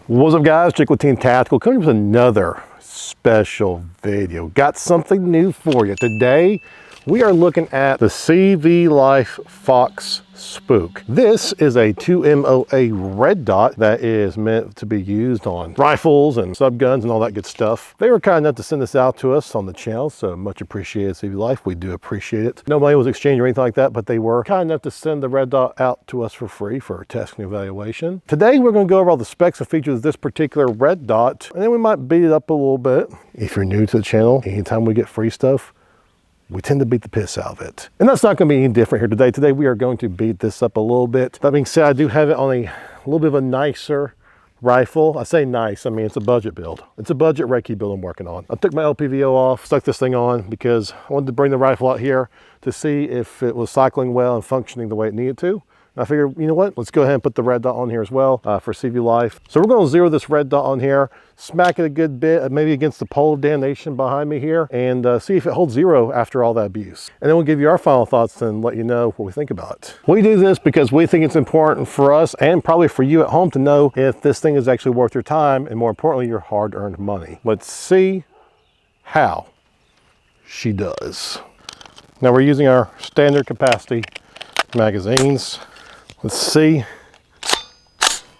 What's up guys, Jake with Team Tactical, coming with another special video. Got something new for you. Today, we are looking at the CVLife Foxspook. This is a 2MOA red dot that is meant to be used on rifles and subguns and all that good stuff. They were kind enough to send this out to us on the channel, so much appreciated, CVLife. We do appreciate it. No money was exchanged or anything like that, but they were kind enough to send the red dot out to us for free for testing and evaluation. Today, we're going to go over all the specs and features of this particular red dot, and then we might beat it up a little bit. If you're new to the channel, anytime we get free stuff, we tend to beat the piss out of it. And that's not going to be any different here today. Today we are going to beat this up a little bit. That being said, I do have it on a little bit of a nicer rifle. I say nice, I mean it's a budget build. It's a budget recce build I'm working on. I took my LPVO off, stuck this thing on because I wanted to bring the rifle out here to see if it was cycling well and functioning the way it needed to. I figured, you know what, let's go ahead and put the red dot on here as well for CVLife. So we're going to zero this red dot on here, smack it a good bit, maybe against the pole of damnation behind me here, and see if it holds zero after all that abuse. And then we'll give you our final thoughts and let you know what we think about it. We do this because we think it's important for us and probably for you at home to know if this thing is actually worth your time and more importantly, your hard-earned money. Let's see how she does. Now we're using our standard capacity magazines. Let's see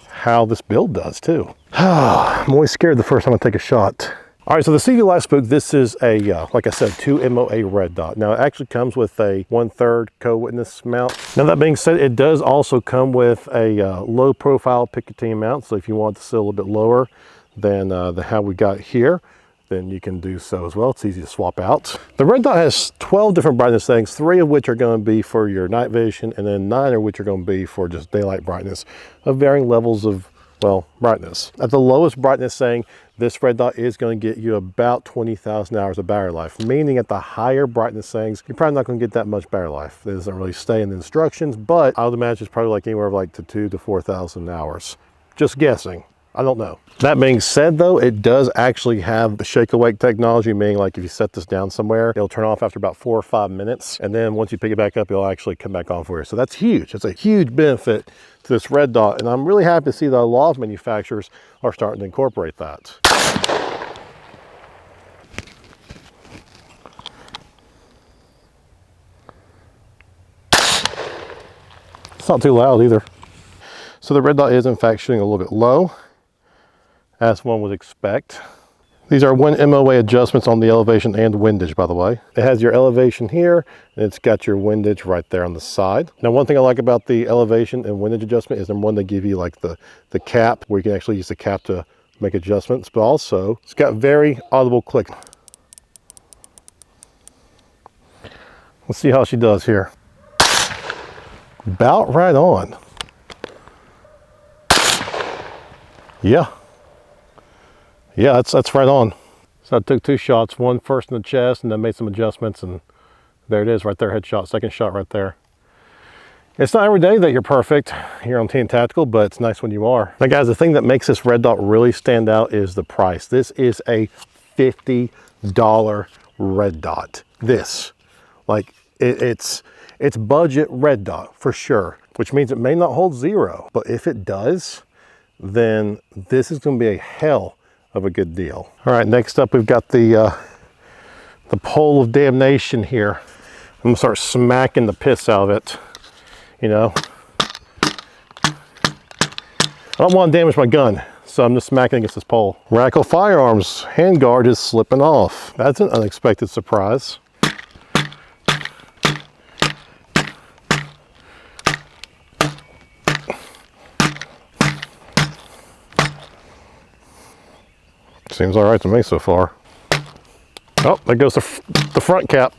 how this build does too. I'm always scared the first time I take a shot. All right, so the CVLife Spook, this is a, like I said, 2MOA red dot. Now it actually comes with a 1/3 co-witness mount. Now that being said, it does also come with a low profile Picatinny mount. So if you want to sit a little bit lower than how we got here, then you can do so as well. It's easy to swap out. The red dot has 12 different brightness settings, 3 of which are going to be for your night vision, and then 9 of which are going to be for just daylight brightness of varying levels of, well, brightness. At the lowest brightness setting, this red dot is going to get you about 20,000 hours of battery life, meaning at the higher brightness settings, you're probably not going to get that much battery life. It doesn't really stay in the instructions, but I would imagine it's probably like anywhere like to 2,000 to 4,000 hours. Just guessing. I don't know. That being said though, it does actually have the shake awake technology, meaning like if you set this down somewhere, it'll turn off after about 4 or 5 minutes. And then once you pick it back up, it'll actually come back on for you. So that's huge. It's a huge benefit to this red dot. And I'm really happy to see that a lot of manufacturers are starting to incorporate that. It's not too loud either. So the red dot is in fact shooting a little bit low, as one would expect. These are 1MOA adjustments on the elevation and windage, by the way. It has your elevation here, and it's got your windage right there on the side. Now, one thing I like about the elevation and windage adjustment is, number one, they give you like the cap, where you can actually use the cap to make adjustments, but also it's got very audible click. Let's see how she does here. About right on. Yeah, that's right on. So I took 2 shots, one first in the chest and then made some adjustments, and there it is right there, headshot, second shot right there. It's not every day that you're perfect here on Team Tactical, but it's nice when you are. Now guys, the thing that makes this red dot really stand out is the price. This is a $50 red dot. This, like it's budget red dot for sure, which means it may not hold zero, but if it does, then this is going to be a hell of a good deal. All right, next up we've got the pole of damnation here. I'm gonna start smacking the piss out of it, you know. I don't want to damage my gun, so I'm just smacking against this pole. Radical Firearms handguard is slipping off. That's an unexpected surprise. Seems all right to me so far. Oh, there goes the front cap.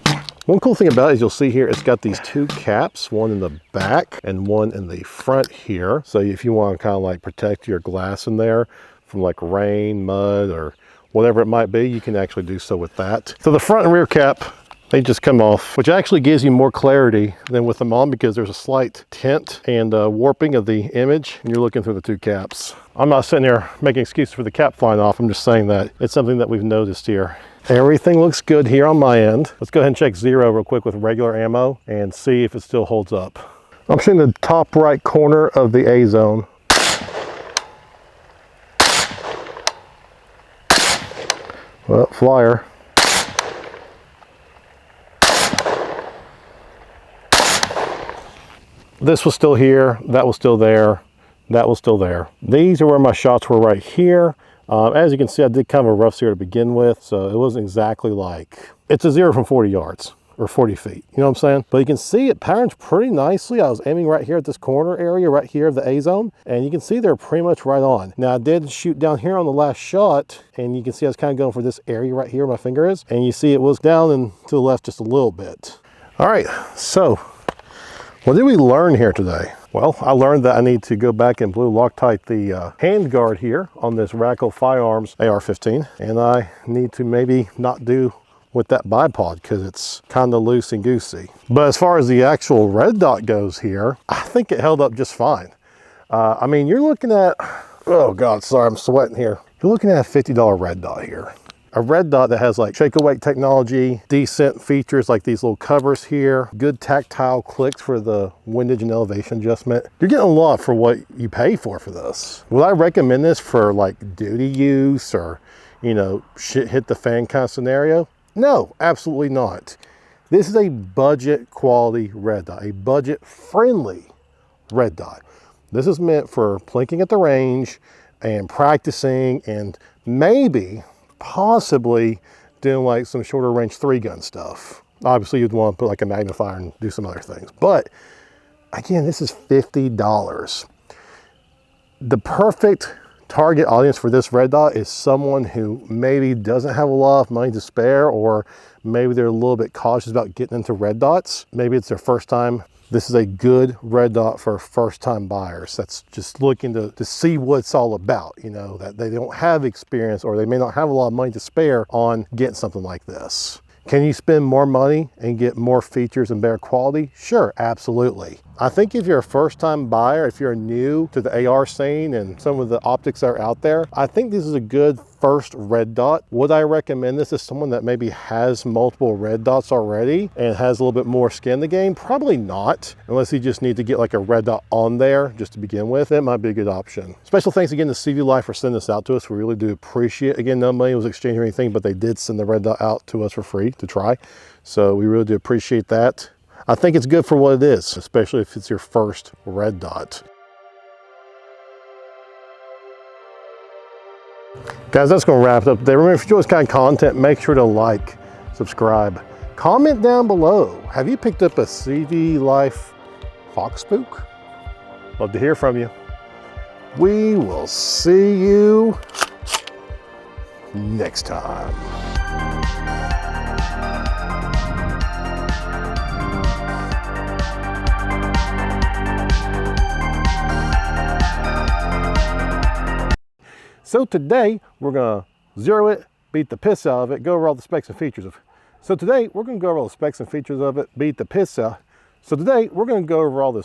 One cool thing about it is you'll see here, it's got these 2 caps, one in the back and one in the front here. So if you want to kind of like protect your glass in there from like rain, mud, or whatever it might be, you can actually do so with that. So the front and rear cap, they just come off, which actually gives you more clarity than with them on because there's a slight tint and warping of the image and you're looking through the 2 caps. I'm not sitting here making excuses for the cap flying off. I'm just saying that it's something that we've noticed here. Everything looks good here on my end. Let's go ahead and check zero real quick with regular ammo and see if it still holds up. I'm shooting the top right corner of the A zone. Well, flyer. This was still here, that was still there, that was still there. These are where my shots were right here. As you can see, I did kind of a rough zero to begin with, so it wasn't exactly like, it's a 0 from 40 yards or 40 feet, you know what I'm saying? But you can see it patterns pretty nicely. I was aiming right here at this corner area right here of the A zone, and you can see they're pretty much right on. Now I did shoot down here on the last shot, and you can see I was kind of going for this area right here where my finger is, and you see it was down and to the left just a little bit. All right, so what did we learn here today? Well, I learned that I need to go back and blue Loctite the hand guard here on this Racco Firearms AR-15, and I need to maybe not do with that bipod because it's kind of loosey goosey. But as far as the actual red dot goes here, I think it held up just fine. I mean, you're looking at, oh God, sorry, I'm sweating here. You're looking at a $50 red dot here. A red dot that has like shake awake technology, decent features like these little covers here, good tactile clicks for the windage and elevation adjustment. You're getting a lot for what you pay for this. Would I recommend this for like duty use or, you know, shit hit the fan kind of scenario? No, absolutely not. This is a budget quality red dot, a budget friendly red dot. This is meant for plinking at the range and practicing and maybe possibly doing like some shorter range 3-gun stuff. Obviously you'd want to put like a magnifier and do some other things, but again, this is $50. The perfect target audience for this red dot is someone who maybe doesn't have a lot of money to spare, or maybe they're a little bit cautious about getting into red dots. Maybe it's their first time. This is a good red dot for first-time buyers that's just looking to see what it's all about, you know, that they don't have experience or they may not have a lot of money to spare on getting something like this. Can you spend more money and get more features and better quality? Sure, absolutely. I think if you're a first-time buyer, if you're new to the AR scene and some of the optics that are out there, I think this is a good first red dot. Would I recommend this to someone that maybe has multiple red dots already and has a little bit more skin in the game? Probably not, unless you just need to get like a red dot on there just to begin with. That might be a good option. Special thanks again to CVLife for sending this out to us. We really do appreciate it. Again, no money was exchanged or anything, but they did send the red dot out to us for free to try. So we really do appreciate that. I think it's good for what it is, especially if it's your first red dot. Guys, that's going to wrap it up today. Remember, if you enjoy this kind of content, make sure to like, subscribe, comment down below. Have you picked up a CVLife Foxspook? Love to hear from you. We will see you next time. So today we're gonna zero it, beat the piss out of it, go over all the specs and features of it. So today we're gonna go over all the specs and features of it, beat the piss out. So today we're gonna go over all the